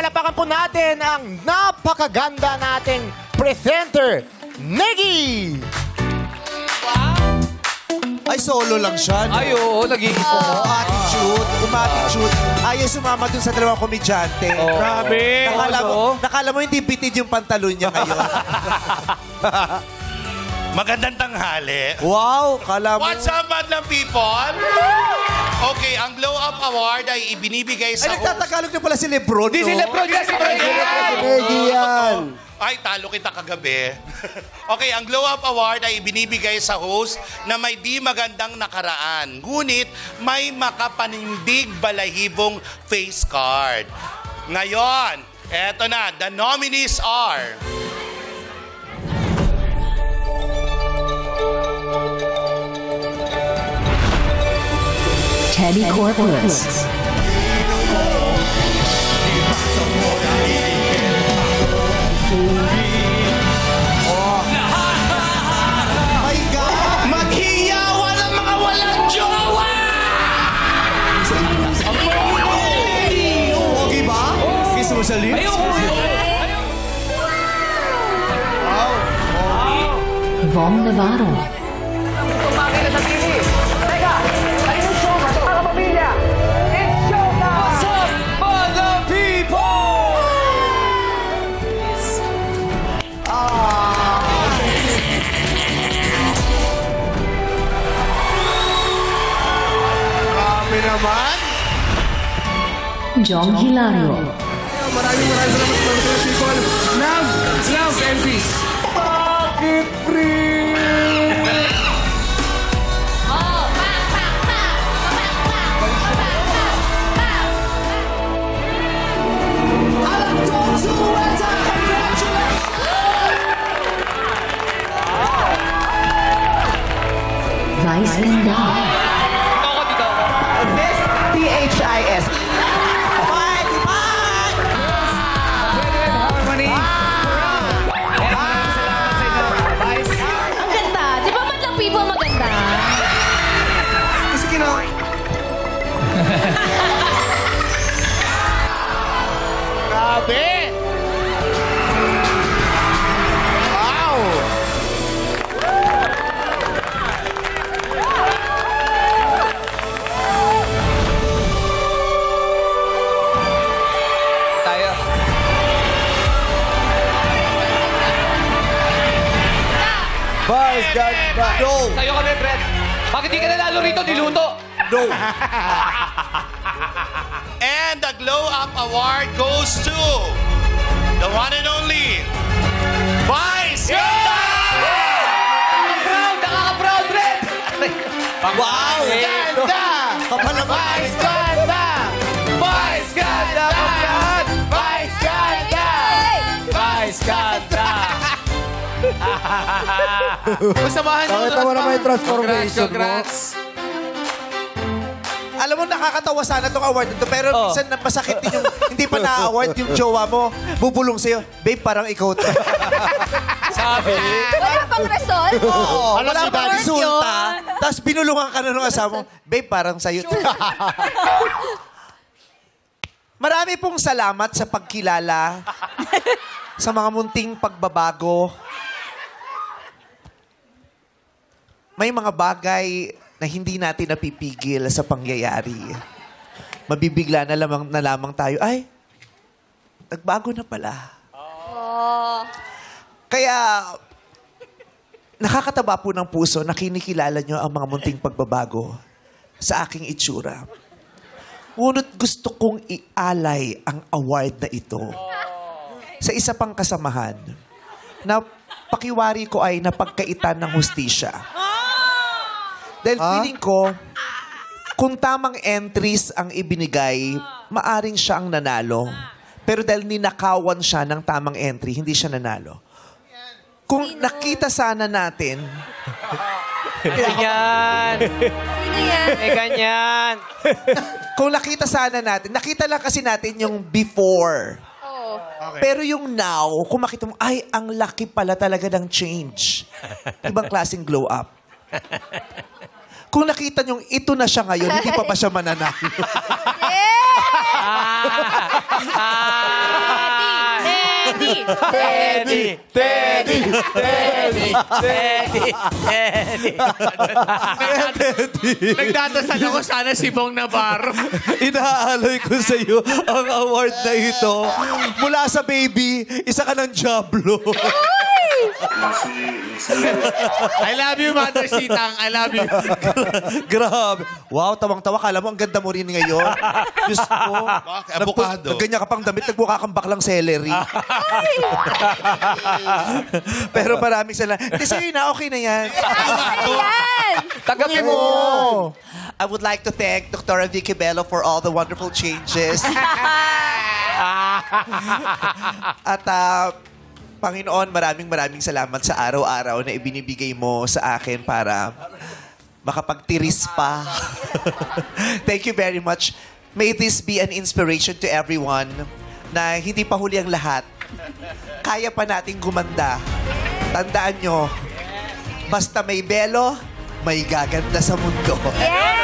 Palapakan po natin ang napakaganda nating presenter, Negi! Ay, solo lang siya. No? Ay, oo, nag-iisip. Attitude, umattitude. Ayaw sumama dun sa dalawang komedyante. Grabe! Nakala mo hindi bitid yung pantalon niya ngayon. Magandang tanghali. Wow, kala mo. What's up, madlang people? Okay, ang Glow Up Award ay ibinibigay sa Ay, nagtatagalog na pala si Lebron, Di no? si Lebron, yes, si Negi yan. Ay, talo kita kagabi. Okay, ang Glow Up Award ay ibinibigay sa host na may di magandang nakaraan. Ngunit may makapanindig balahibong face card. Ngayon, eto na, the nominees are... Teddy Corpus. My God! Maghiyawan ang mga walang jowa! Okay ba? Kiss mo sa lips? Vom Navarro. Kami naman. Jong Hilario. Maraming salamat sa mga people. Love and peace. Bakit free? Vice Ganda. This T-H-I-S. Harmony. Ang ganda. Di ba madlang people maganda? Kasi kina... Grabe! Wow! Tayo. Vice ganda. No. Tayo kami, Fred. Bakit di ka nanalo rito? Niluto. No. And the Glow Up Award goes to the one and only Vice Ganda! Nakaka-proud! Nakaka-proud, Fred! Wow! Ganda! Kapalaman. Vice Ganda! Vice Ganda! Kapag! Vice Ganda! Vice Ganda! Masamahan mo. Nakita mo naman yung transformation mo. Congrats. Alam mo, nakakatawa sana itong award nito, pero minsan masakit din yung hindi pa na-award yung jowa mo. Bubulong sa'yo, babe, parang ikaw to. Sabi. Wala pang result? Oo, Alam wala si pang Daddy. resulta. Tapos binulungan ka na ng asawa mo, babe, parang sa'yo to. Marami pong salamat sa pagkilala, sa mga munting pagbabago. May mga bagay na hindi natin napipigil sa pangyayari. Mabibigla na lamang tayo, ay, nagbago na pala. Kaya, nakakataba po ng puso na kinikilala nyo ang mga munting pagbabago sa aking itsura. Ngunit gusto kong ialay ang award na ito sa isa pang kasamahan na pakiwari ko ay napagkaitan ng hustisya. Dahil feeling ko, kung tamang entries ang ibinigay, maaring siya ang nanalo. Pero dahil ninakawan siya ng tamang entry, hindi siya nanalo. Kung nakita sana natin... Ganyan. Sino yan? Eh, ganyan. Kung nakita sana natin, nakita lang kasi natin yung before. Oo. Pero yung now, kung makita mo, ay, ang laki pala talaga ng change. Ibang klaseng glow up. Kung nakita nyo, ito na siya ngayon, hindi pa ba siya mananalo? Yeah! Teddy! Teddy! Teddy! Teddy! Teddy! Teddy! Nagdadasal ako sana si Bong Navarro. Inaalay ko sa iyo ang award na ito. Mula sa baby, isa ka ng Diablo. I love you, Mother Sitang. I love you. Grabe. Wow, tawang-tawa. Kala mo, ang ganda mo rin ngayon. Diyos ko. Avocado. Ganyan ka pang damit, nagmukha kang baklang celery. Pero maraming salamat. Hindi, sa'yo na, okay na yan. Ayan! Tagapin mo! I would like to thank Dr. Vicky Bello for all the wonderful changes. At Panginoon, maraming salamat sa araw-araw na ibinibigay mo sa akin para makapagtiris pa. Thank you very much. May this be an inspiration to everyone na hindi pa huli ang lahat. Kaya pa nating gumanda. Tandaan nyo, basta may belo, may gaganda sa mundo. Yes!